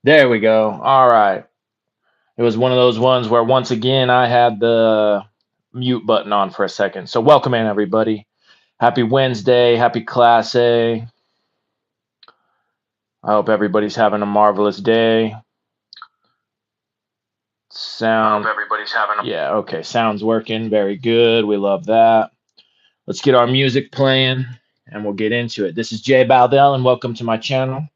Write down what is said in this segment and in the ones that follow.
There we go. All right. It was one of those ones where once again I had the mute button on for a second. So welcome in everybody. Happy Wednesday. Happy Class A. I hope everybody's having a marvelous day. Sound. Yeah, okay. Sound's working. Very good. We love that. Let's get our music playing and we'll get into it. This is Jay Baldell and welcome to my channel.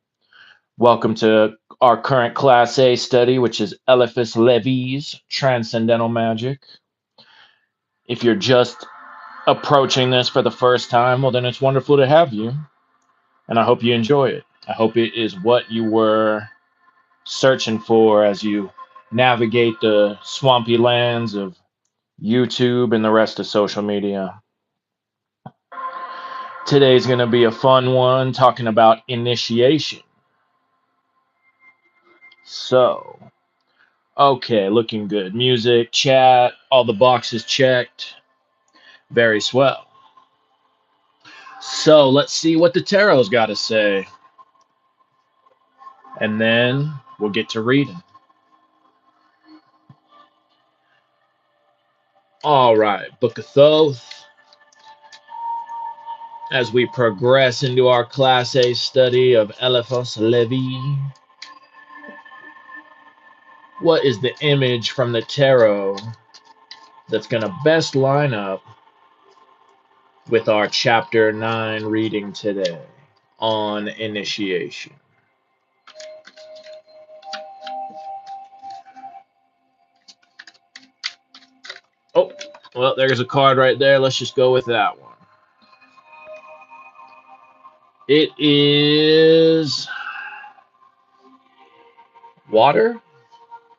Welcome to our current Class A study, which is Éliphas Lévi's Transcendental Magic. If you're just approaching this for the first time, well, then it's wonderful to have you. And I hope you enjoy it. I hope it is what you were searching for as you navigate the swampy lands of YouTube and the rest of social media. Today's going to be a fun one talking about initiation. So, okay, looking good. Music, chat, all the boxes checked. Very swell. So let's see what the tarot's got to say. And then we'll get to reading. All right, Book of Thoth. As we progress into our Class A study of Éliphas Lévi, what is the image from the tarot that's going to best line up with our Chapter 9 reading today on initiation? Oh, well, there's a card right there. Let's just go with that one. It is water,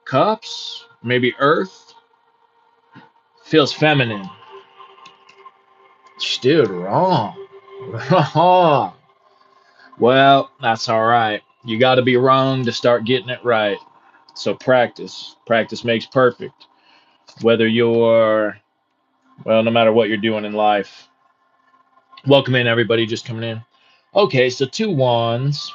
cups, maybe earth. Feels feminine. Dude, wrong. Wrong. Well, that's all right. You got to be wrong to start getting it right. So practice. Practice makes perfect. Whether you're, well, no matter what you're doing in life. Welcome in, everybody just coming in. Okay, so 2 wands.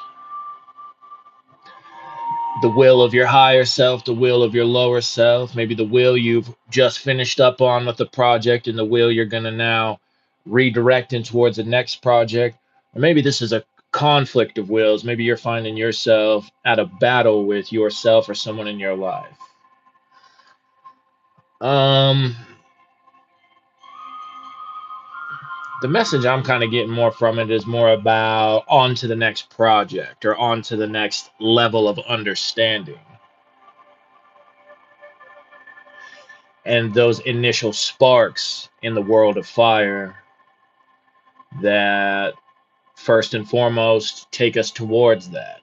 The will of your higher self, the will of your lower self, maybe the will you've just finished up on with the project and the will you're going to now redirect in towards the next project. Or maybe this is a conflict of wills. Maybe you're finding yourself at a battle with yourself or someone in your life. The message I'm kind of getting more from it is more about on to the next project or on to the next level of understanding. And those initial sparks in the world of fire that first and foremost take us towards that.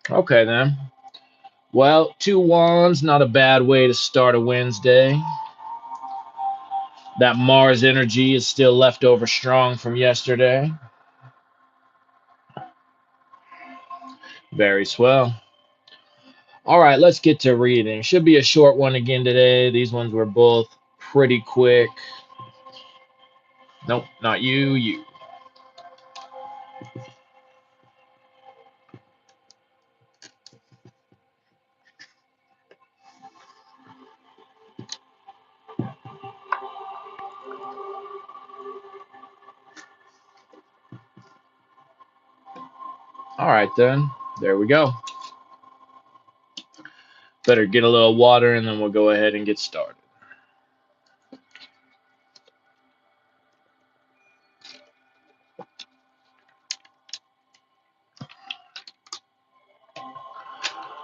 Okay then. Well, 2 wands, not a bad way to start a Wednesday. That Mars energy is still left over strong from yesterday. Very swell. All right, let's get to reading. Should be a short one again today. These ones were both pretty quick. Nope, not you, you. All right, then. There we go. Better get a little water and then we'll go ahead and get started.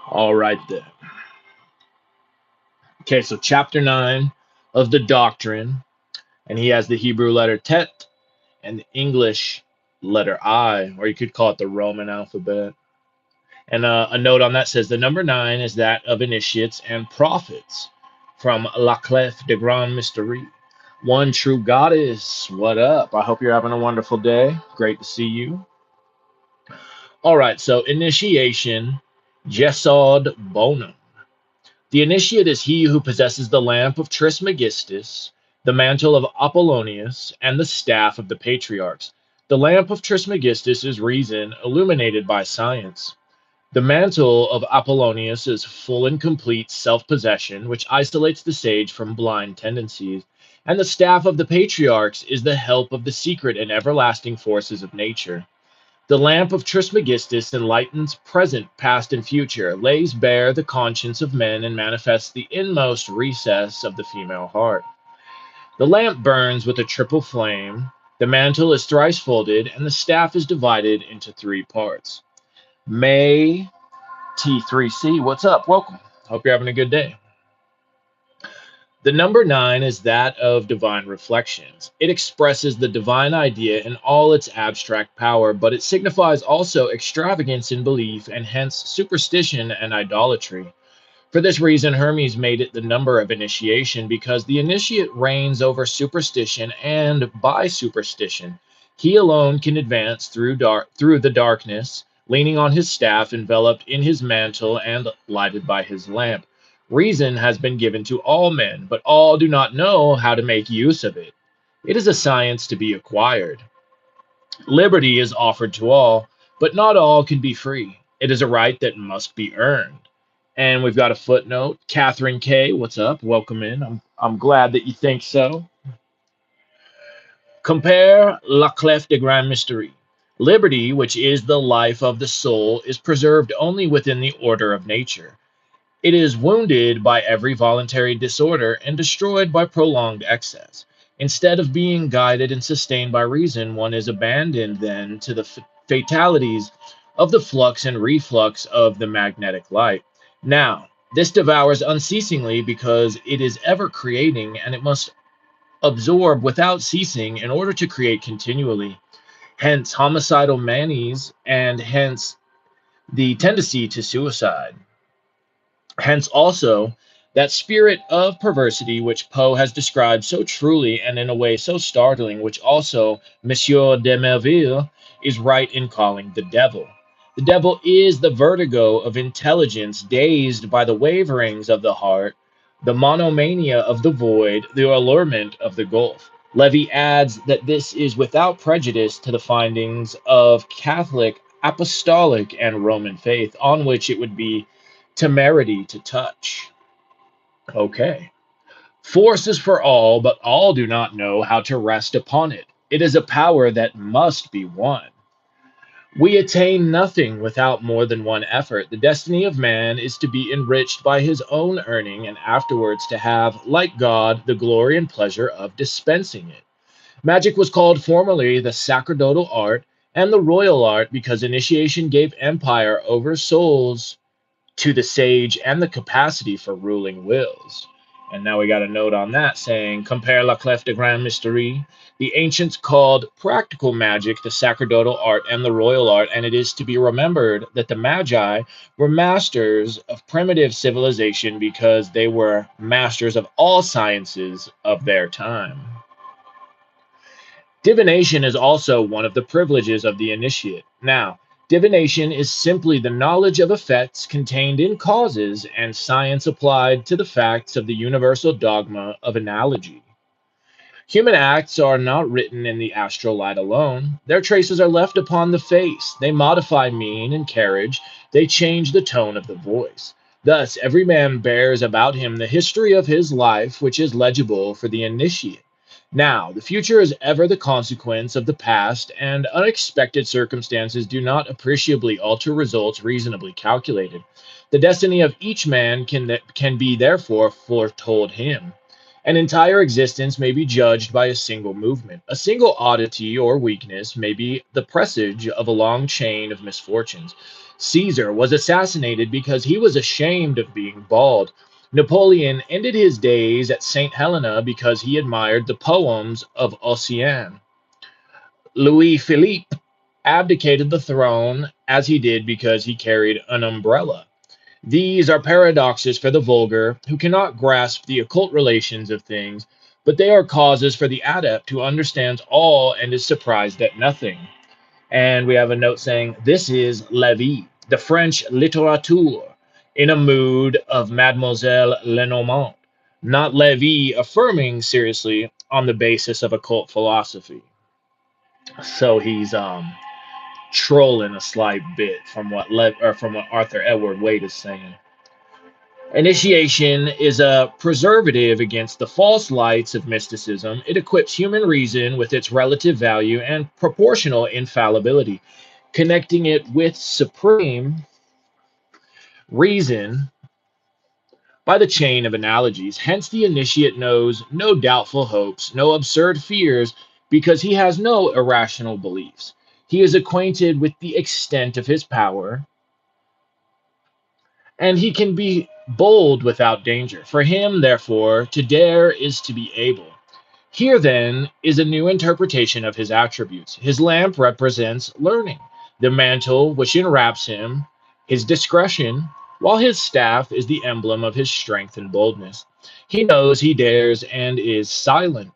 All right, then. Okay, so chapter 9 of the Doctrine, and he has the Hebrew letter Tet and the English letter I, or you could call it the Roman alphabet. And a note on that says the number 9 is that of initiates and prophets from La Clef de Grand Mystery. One true goddess. What up? I hope you're having a wonderful day. Great to see you. All right, so initiation, Jesod Bonum. The initiate is he who possesses the lamp of Trismegistus, the mantle of Apollonius, and the staff of the patriarchs. The lamp of Trismegistus is reason illuminated by science. The mantle of Apollonius is full and complete self-possession, which isolates the sage from blind tendencies. And the staff of the patriarchs is the help of the secret and everlasting forces of nature. The lamp of Trismegistus enlightens present, past, and future, lays bare the conscience of men, and manifests the inmost recess of the female heart. The lamp burns with a triple flame, the mantle is thrice folded, and the staff is divided into three parts. May T3C, what's up? Welcome. Hope you're having a good day. The number 9 is that of divine reflections. It expresses the divine idea in all its abstract power, but it signifies also extravagance in belief and hence superstition and idolatry. For this reason, Hermes made it the number of initiation, because the initiate reigns over superstition, and by superstition, he alone can advance through the darkness, leaning on his staff, enveloped in his mantle, and lighted by his lamp. Reason has been given to all men, but all do not know how to make use of it. It is a science to be acquired. Liberty is offered to all, but not all can be free. It is a right that must be earned. And we've got a footnote. Catherine K, what's up? Welcome in. I'm glad that you think so. Compare la clef de grand mystery. Liberty, which is the life of the soul, is preserved only within the order of nature. It is wounded by every voluntary disorder and destroyed by prolonged excess. Instead of being guided and sustained by reason, one is abandoned then to the fatalities of the flux and reflux of the magnetic light. Now, this devours unceasingly because it is ever creating, and it must absorb without ceasing in order to create continually. Hence, homicidal manies, and hence the tendency to suicide. Hence also that spirit of perversity which Poe has described so truly and in a way so startling, which also Monsieur de Melville is right in calling the devil. The devil is the vertigo of intelligence, dazed by the waverings of the heart, the monomania of the void, the allurement of the gulf. Lévi adds that this is without prejudice to the findings of Catholic, Apostolic, and Roman faith, on which it would be temerity to touch. Okay. Force is for all, but all do not know how to rest upon it. It is a power that must be won. We attain nothing without more than one effort. The destiny of man is to be enriched by his own earning, and afterwards to have, like God, the glory and pleasure of dispensing it. Magic was called formerly the sacerdotal art and the royal art because initiation gave empire over souls to the sage and the capacity for ruling wills. And now we got a note on that saying, compare la clef de grand mystery. The ancients called practical magic the sacerdotal art and the royal art, and it is to be remembered that the Magi were masters of primitive civilization because they were masters of all sciences of their time. Divination is also one of the privileges of the initiate. Now, divination is simply the knowledge of effects contained in causes and science applied to the facts of the universal dogma of analogy. Human acts are not written in the astral light alone. Their traces are left upon the face. They modify mien and carriage. They change the tone of the voice. Thus, every man bears about him the history of his life, which is legible for the initiate. Now, the future is ever the consequence of the past, and unexpected circumstances do not appreciably alter results reasonably calculated. The destiny of each man can be therefore foretold him. An entire existence may be judged by a single movement. A single oddity or weakness may be the presage of a long chain of misfortunes. Caesar was assassinated because he was ashamed of being bald. Napoleon ended his days at St. Helena because he admired the poems of Ossian. Louis Philippe abdicated the throne as he did because he carried an umbrella. These are paradoxes for the vulgar who cannot grasp the occult relations of things, but they are causes for the adept who understands all and is surprised at nothing. And we have a note saying, this is Lévi, the French littérature, in a mood of Mademoiselle Lenormand, not Lévi affirming seriously on the basis of occult philosophy. So he's trolling a slight bit from what from what Arthur Edward Wade is saying. Initiation is a preservative against the false lights of mysticism. It equips human reason with its relative value and proportional infallibility, connecting it with supreme reason by the chain of analogies. Hence, the initiate knows no doubtful hopes, no absurd fears, because he has no irrational beliefs. He is acquainted with the extent of his power, and he can be bold without danger. For him, therefore, to dare is to be able. Here, then, is a new interpretation of his attributes. His lamp represents learning, the mantle which enwraps him, his discretion, while his staff is the emblem of his strength and boldness. He knows, he dares, and is silent.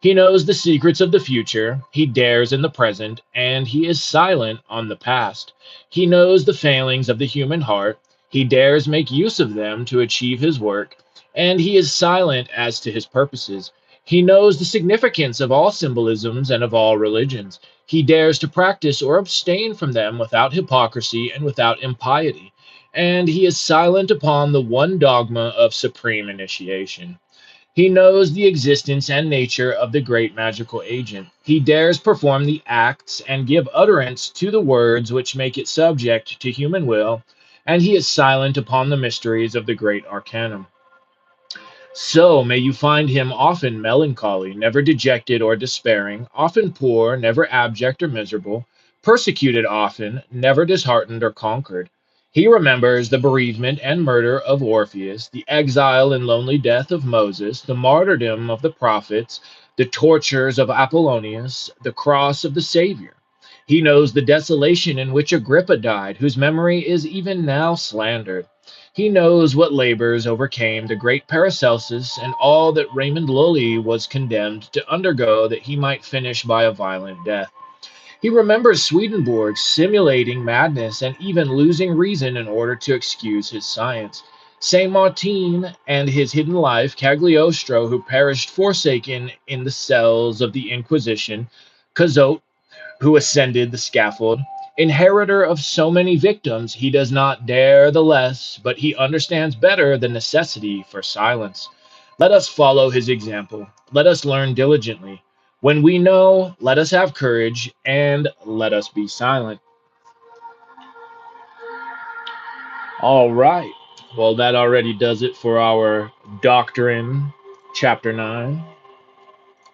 He knows the secrets of the future, he dares in the present, and he is silent on the past. He knows the failings of the human heart, he dares make use of them to achieve his work, and he is silent as to his purposes. He knows the significance of all symbolisms and of all religions. He dares to practice or abstain from them without hypocrisy and without impiety, and he is silent upon the one dogma of supreme initiation. He knows the existence and nature of the great magical agent. He dares perform the acts and give utterance to the words which make it subject to human will, and he is silent upon the mysteries of the great arcanum. So may you find him often melancholy, never dejected or despairing, often poor, never abject or miserable, persecuted often, never disheartened or conquered. He remembers the bereavement and murder of Orpheus, the exile and lonely death of Moses, the martyrdom of the prophets, the tortures of Apollonius, the cross of the Savior. He knows the desolation in which Agrippa died, whose memory is even now slandered. He knows what labors overcame the great Paracelsus and all that Raymond Lully was condemned to undergo that he might finish by a violent death. He remembers Swedenborg simulating madness and even losing reason in order to excuse his science. Saint Martin and his hidden life, Cagliostro, who perished forsaken in the cells of the Inquisition, Cazot, who ascended the scaffold. Inheritor of so many victims, he does not dare the less, but he understands better the necessity for silence. Let us follow his example. Let us learn diligently. When we know, let us have courage, and let us be silent. All right. Well, that already does it for our Doctrine Chapter 9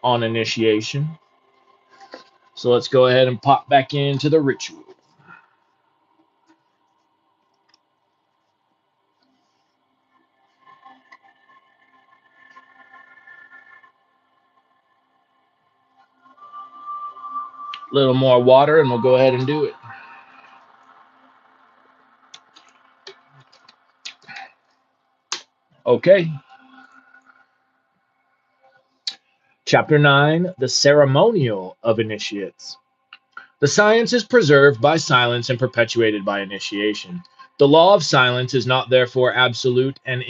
on initiation. So let's go ahead and pop back into the ritual. A little more water, and we'll go ahead and do it. Okay. Chapter 9, the ceremonial of initiates. The science is preserved by silence and perpetuated by initiation. The law of silence is not therefore absolute and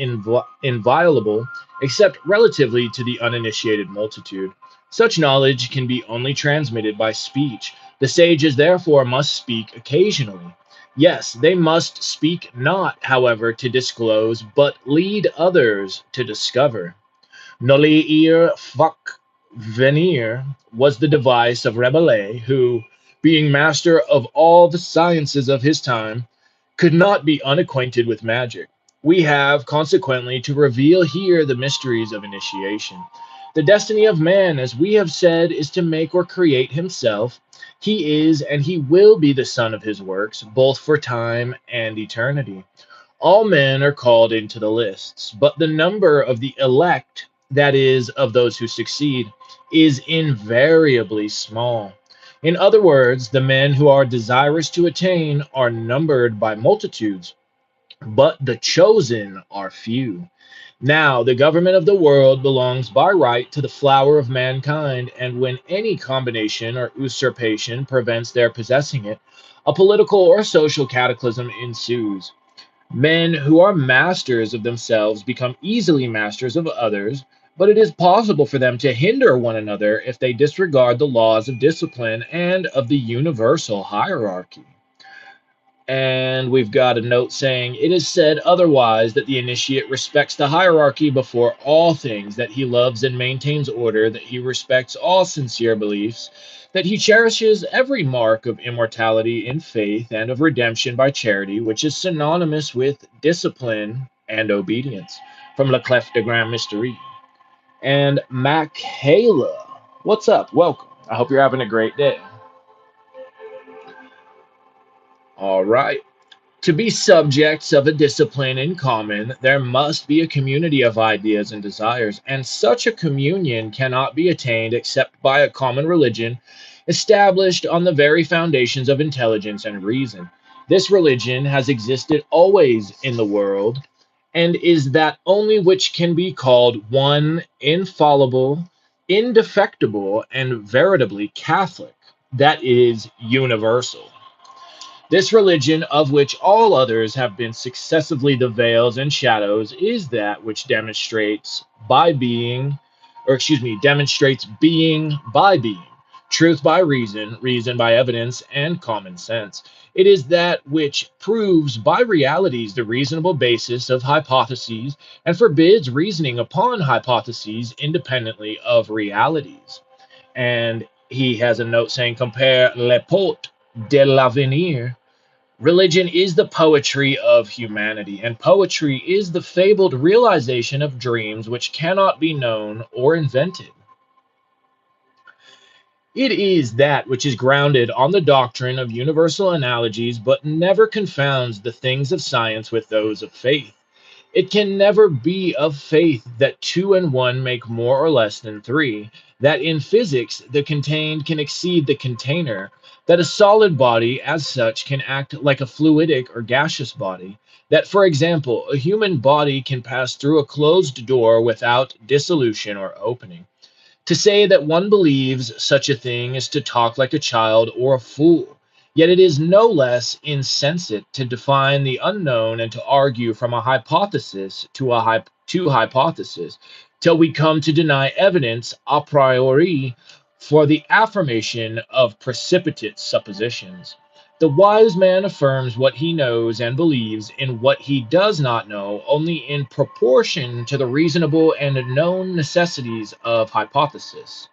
inviolable, except relatively to the uninitiated multitude. Such knowledge can be only transmitted by speech. The sages therefore must speak occasionally. Yes, they must speak not, however, to disclose, but lead others to discover. Noli ir fac venir was the device of Rabelais, who, being master of all the sciences of his time, could not be unacquainted with magic. We have, consequently, to reveal here the mysteries of initiation. The destiny of man, as we have said, is to make or create himself. He is and he will be the son of his works, both for time and eternity. All men are called into the lists, but the number of the elect, that is, of those who succeed, is invariably small. In other words, the men who are desirous to attain are numbered by multitudes, but the chosen are few. Now, the government of the world belongs by right to the flower of mankind, and when any combination or usurpation prevents their possessing it, a political or social cataclysm ensues. Men who are masters of themselves become easily masters of others, but it is possible for them to hinder one another if they disregard the laws of discipline and of the universal hierarchy. And we've got a note saying, it is said otherwise that the initiate respects the hierarchy before all things, that he loves and maintains order, that he respects all sincere beliefs, that he cherishes every mark of immortality in faith and of redemption by charity, which is synonymous with discipline and obedience. From Le Clef de Grand Mystery. And Michaela, what's up? Welcome. I hope you're having a great day. All right. To be subjects of a discipline in common, there must be a community of ideas and desires, and such a communion cannot be attained except by a common religion established on the very foundations of intelligence and reason. This religion has existed always in the world, and is that only which can be called one infallible, indefectible, and veritably Catholic, that is, universal. This religion, of which all others have been successively the veils and shadows, is that which demonstrates being by being, truth by reason, reason by evidence, and common sense. It is that which proves by realities the reasonable basis of hypotheses and forbids reasoning upon hypotheses independently of realities. And he has a note saying, compare le pot de l'avenir. Religion is the poetry of humanity, and poetry is the fabled realization of dreams which cannot be known or invented. It is that which is grounded on the doctrine of universal analogies, but never confounds the things of science with those of faith. It can never be of faith that 2 and 1 make more or less than 3, that in physics the contained can exceed the container, that a solid body as such can act like a fluidic or gaseous body, that, for example, a human body can pass through a closed door without dissolution or opening. To say that one believes such a thing is to talk like a child or a fool. Yet it is no less insensate to define the unknown and to argue from a hypothesis to hypothesis, till we come to deny evidence a priori for the affirmation of precipitate suppositions. The wise man affirms what he knows and believes in what he does not know only in proportion to the reasonable and known necessities of hypothesis.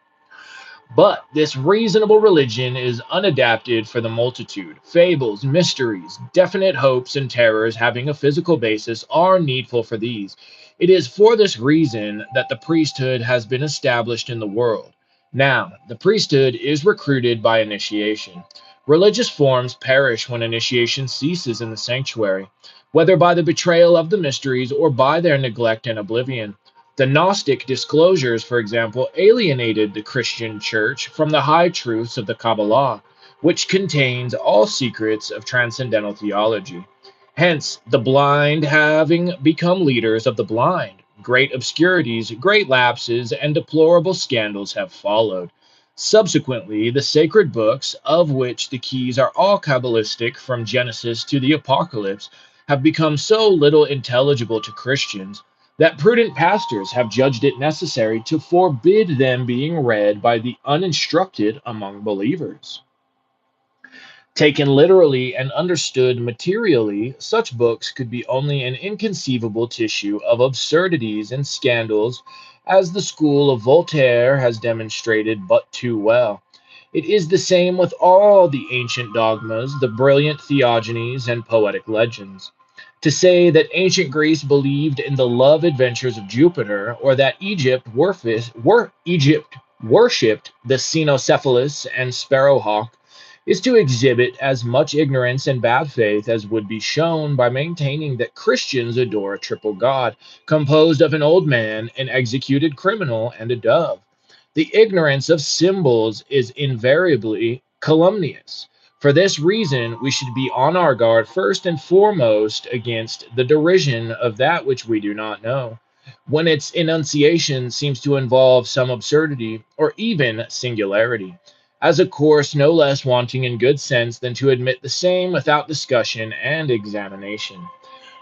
But this reasonable religion is unadapted for the multitude. Fables, mysteries, definite hopes, and terrors having a physical basis are needful for these. It is for this reason that the priesthood has been established in the world. Now, the priesthood is recruited by initiation. Religious forms perish when initiation ceases in the sanctuary, whether by the betrayal of the mysteries or by their neglect and oblivion. The Gnostic disclosures, for example, alienated the Christian church from the high truths of the Kabbalah, which contains all secrets of transcendental theology. Hence, the blind having become leaders of the blind, great obscurities, great lapses, and deplorable scandals have followed. Subsequently, the sacred books, of which the keys are all Kabbalistic from Genesis to the Apocalypse, have become so little intelligible to Christians that prudent pastors have judged it necessary to forbid them being read by the uninstructed among believers. Taken literally and understood materially, such books could be only an inconceivable tissue of absurdities and scandals, as the school of Voltaire has demonstrated but too well. It is the same with all the ancient dogmas, the brilliant theogonies, and poetic legends. To say that ancient Greece believed in the love adventures of Jupiter, or that Egypt worshipped the cynocephalus and sparrowhawk, is to exhibit as much ignorance and bad faith as would be shown by maintaining that Christians adore a triple God, composed of an old man, an executed criminal, and a dove. The ignorance of symbols is invariably calumnious. For this reason, we should be on our guard first and foremost against the derision of that which we do not know, when its enunciation seems to involve some absurdity or even singularity, as a course no less wanting in good sense than to admit the same without discussion and examination.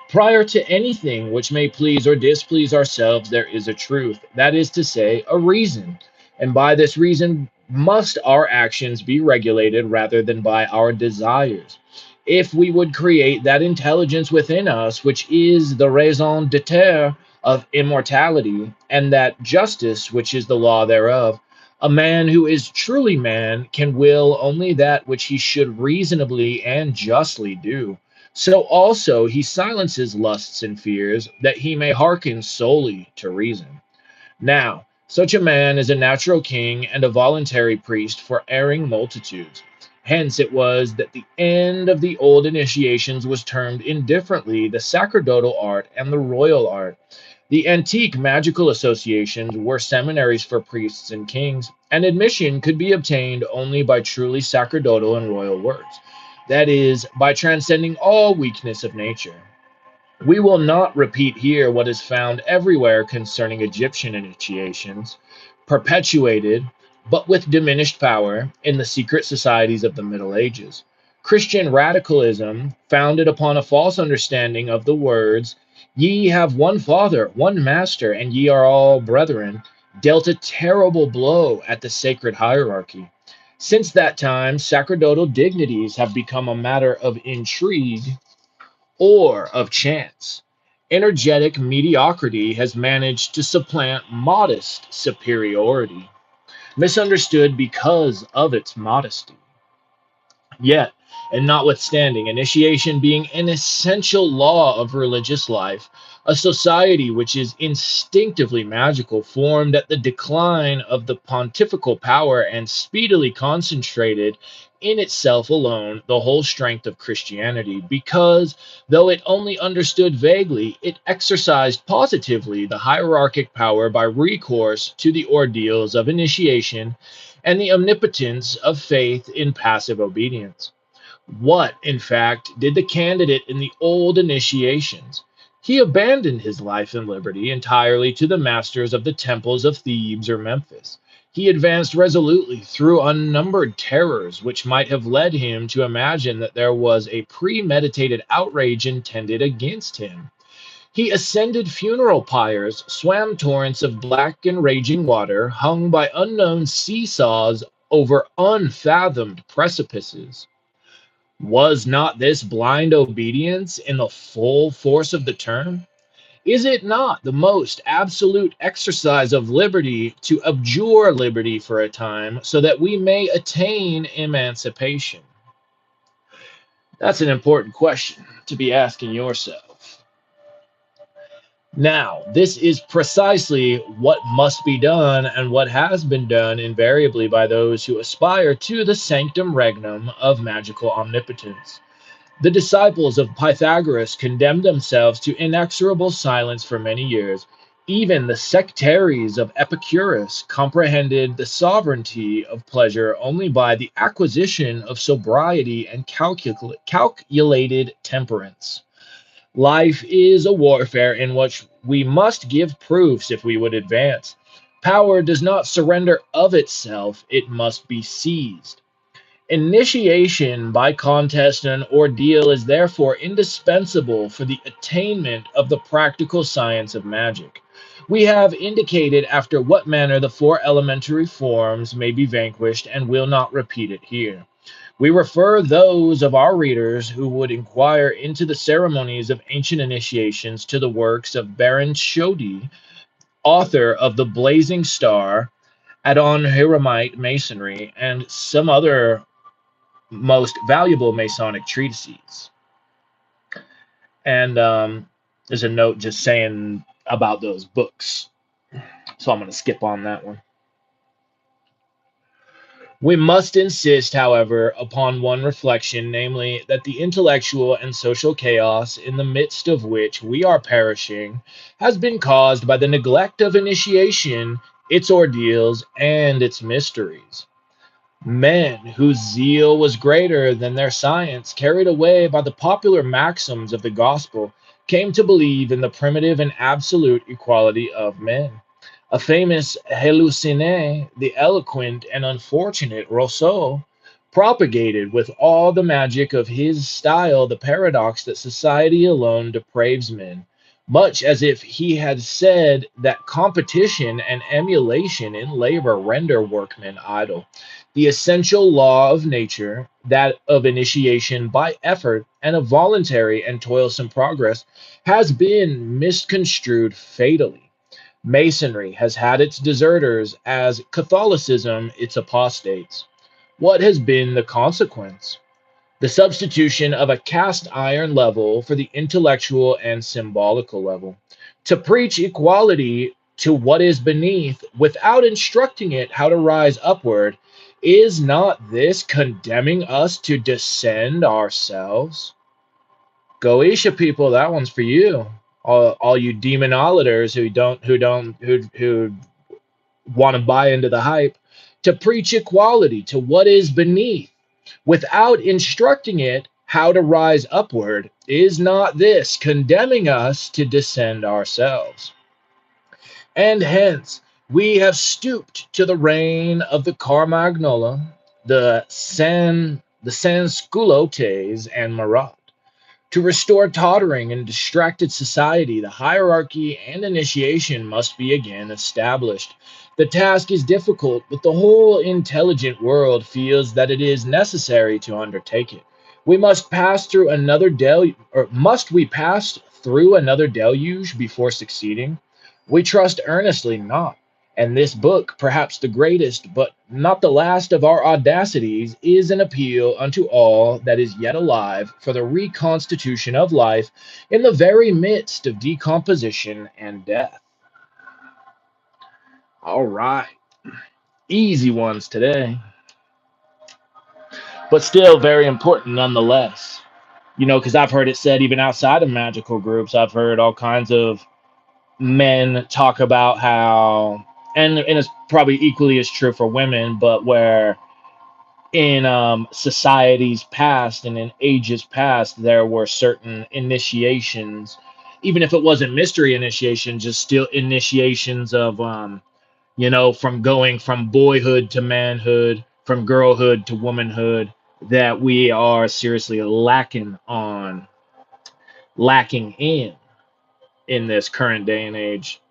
Prior to anything which may please or displease ourselves, there is a truth, that is to say, a reason. And by this reason must our actions be regulated rather than by our desires. If we would create that intelligence within us, which is the raison d'etre of immortality, and that justice, which is the law thereof, a man who is truly man can will only that which he should reasonably and justly do. So also he silences lusts and fears, that he may hearken solely to reason. Now, such a man is a natural king and a voluntary priest for erring multitudes. Hence it was that the end of the old initiations was termed indifferently the sacerdotal art and the royal art. The antique magical associations were seminaries for priests and kings, and admission could be obtained only by truly sacerdotal and royal works, that is, by transcending all weakness of nature. We will not repeat here what is found everywhere concerning Egyptian initiations, perpetuated, but with diminished power, in the secret societies of the Middle Ages. Christian radicalism, founded upon a false understanding of the words, "Ye have one Father, one Master, and ye are all brethren," dealt a terrible blow at the sacred hierarchy. Since that time, sacerdotal dignities have become a matter of intrigue or of chance. Energetic mediocrity has managed to supplant modest superiority, misunderstood because of its modesty. Yet, and notwithstanding, initiation being an essential law of religious life, a society which is instinctively magical formed at the decline of the pontifical power and speedily concentrated in itself alone the whole strength of Christianity, because, though it only understood vaguely, it exercised positively the hierarchic power by recourse to the ordeals of initiation and the omnipotence of faith in passive obedience. What, in fact, did the candidate in the old initiations? He abandoned his life and liberty entirely to the masters of the temples of Thebes or Memphis. He advanced resolutely through unnumbered terrors which might have led him to imagine that there was a premeditated outrage intended against him. He ascended funeral pyres, swam torrents of black and raging water, hung by unknown seesaws over unfathomed precipices. Was not this blind obedience in the full force of the term? Is it not the most absolute exercise of liberty to abjure liberty for a time so that we may attain emancipation? That's an important question to be asking yourself. Now, this is precisely what must be done and what has been done invariably by those who aspire to the sanctum regnum of magical omnipotence. The disciples of Pythagoras condemned themselves to inexorable silence for many years. Even the sectaries of Epicurus comprehended the sovereignty of pleasure only by the acquisition of sobriety and calculated temperance. Life is a warfare in which we must give proofs if we would advance. Power does not surrender of itself, it must be seized. Initiation by contest and ordeal is therefore indispensable for the attainment of the practical science of magic. We have indicated after what manner the four elementary forms may be vanquished and will not repeat it here. We refer those of our readers who would inquire into the ceremonies of ancient initiations to the works of Baron Shoddy, author of The Blazing Star, Adon-Hiramite Masonry, and some other most valuable Masonic treatises. And there's a note just saying about those books. So I'm going to skip on that one. We must insist, however, upon one reflection, namely, that the intellectual and social chaos in the midst of which we are perishing has been caused by the neglect of initiation, its ordeals, and its mysteries. Men whose zeal was greater than their science, carried away by the popular maxims of the gospel, came to believe in the primitive and absolute equality of men. A famous halluciné, the eloquent and unfortunate Rousseau, propagated with all the magic of his style the paradox that society alone depraves men, much as if he had said that competition and emulation in labor render workmen idle. The essential law of nature, that of initiation by effort and of voluntary and toilsome progress, has been misconstrued fatally. Masonry has had its deserters as Catholicism its apostates. What has been the consequence? The substitution of a cast iron level for the intellectual and symbolical level. To preach equality to what is beneath without instructing it how to rise upward, is not this condemning us to descend ourselves? Goetia people, that one's for you. All you demonolators who want to buy into the hype. To preach equality to what is beneath without instructing it how to rise upward, is not this condemning us to descend ourselves? And hence we have stooped to the reign of the Carmagnola, the Sansculotes, and Marat. To restore tottering and distracted society, the hierarchy and initiation must be again established. The task is difficult, but the whole intelligent world feels that it is necessary to undertake it. We must pass through another deluge, or must we pass through another deluge before succeeding? We trust earnestly not. And this book, perhaps the greatest, but not the last of our audacities, is an appeal unto all that is yet alive for the reconstitution of life in the very midst of decomposition and death. All right. Easy ones today, but still very important nonetheless. You know, because I've heard it said even outside of magical groups, I've heard all kinds of men talk about how, and it's probably equally as true for women, but where in societies past and in ages past, there were certain initiations, even if it wasn't mystery initiation, just still initiations of, from going from boyhood to manhood, from girlhood to womanhood, that we are seriously lacking in this current day and age.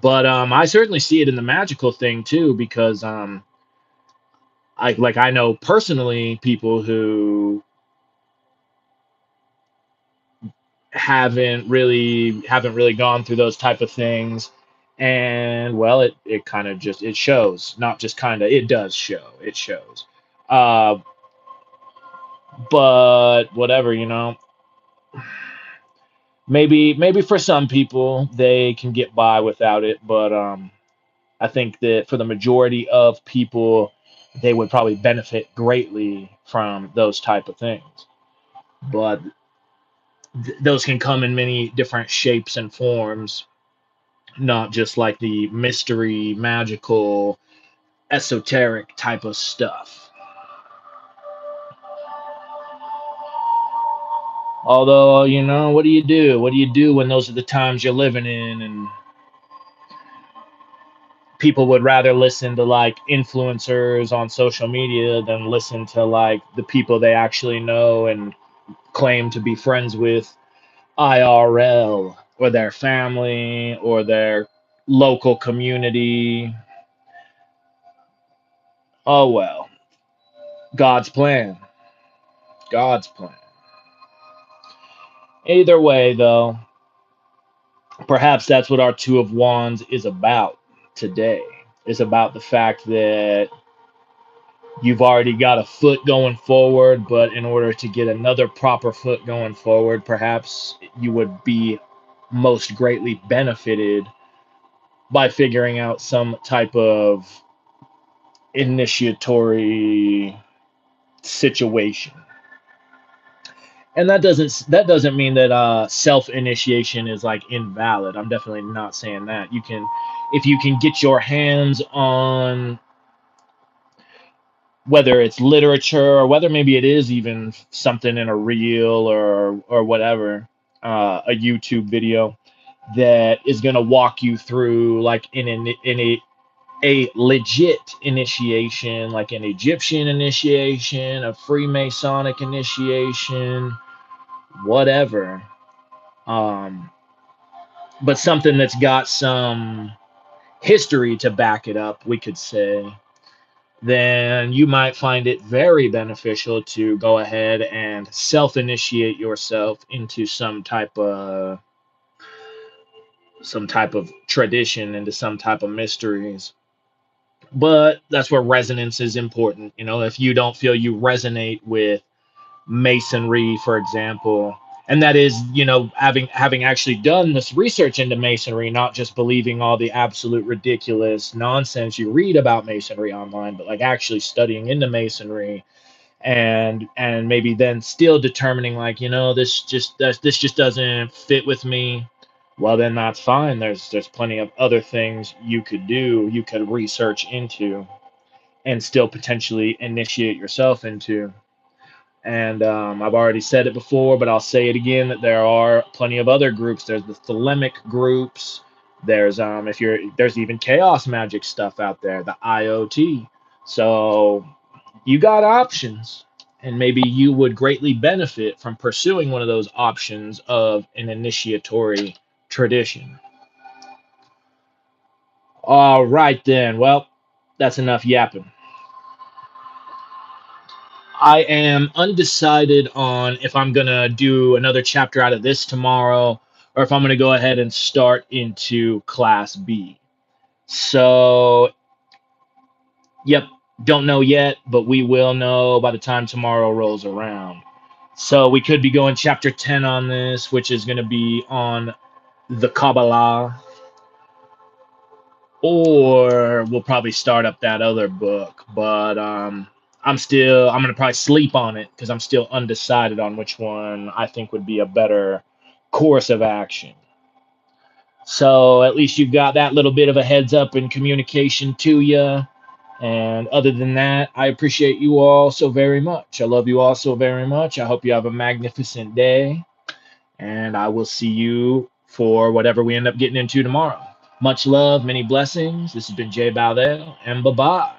But I certainly see it in the magical thing too, because I know personally people who haven't really gone through those type of things, and well, it kind of just it shows, not just kind of, it does show, it shows. Uh, but whatever, maybe for some people they can get by without it, but I think that for the majority of people, they would probably benefit greatly from those type of things. But those can come in many different shapes and forms, not just like the mystery, magical, esoteric type of stuff. Although, what do you do? What do you do when those are the times you're living in, and people would rather listen to like influencers on social media than listen to like the people they actually know and claim to be friends with IRL, or their family, or their local community? Oh well, God's plan. God's plan. Either way, though, perhaps that's what our Two of Wands is about today. It's about the fact that you've already got a foot going forward, but in order to get another proper foot going forward, perhaps you would be most greatly benefited by figuring out some type of initiatory situation. And that doesn't mean that self initiation is like invalid. I'm definitely not saying that. If you can get your hands on, whether it's literature or whether maybe it is even something in a reel or whatever, a YouTube video that is going to walk you through like in a legit initiation, like an Egyptian initiation, a Freemasonic initiation, whatever. But something that's got some history to back it up, we could say, then you might find it very beneficial to go ahead and self-initiate yourself into some type of tradition, into some type of mysteries. But that's where resonance is important. You know, if you don't feel you resonate with Masonry, for example, and that is, you know, having actually done this research into Masonry, not just believing all the absolute ridiculous nonsense you read about Masonry online, but like actually studying into Masonry, and maybe then still determining, like, you know, this just doesn't fit with me. Well, then that's fine. There's plenty of other things you could do, you could research into, and still potentially initiate yourself into. And I've already said it before, but I'll say it again, that there are plenty of other groups. There's the Thelemic groups. There's there's even chaos magic stuff out there, the IoT. So you got options, and maybe you would greatly benefit from pursuing one of those options of an initiatory tradition. All right, then. Well, that's enough yapping. I am undecided on if I'm going to do another chapter out of this tomorrow, or if I'm going to go ahead and start into Class B. So, yep, don't know yet, but we will know by the time tomorrow rolls around. So we could be going chapter 10 on this, which is going to be on the Kabbalah, or we'll probably start up that other book. But I'm going to probably sleep on it because I'm still undecided on which one I think would be a better course of action. So at least you've got that little bit of a heads up and communication to you. And other than that, I appreciate you all so very much. I love you all so very much. I hope you have a magnificent day. And I will see you for whatever we end up getting into tomorrow. Much love, many blessings. This has been Jay Baldell, and bye-bye.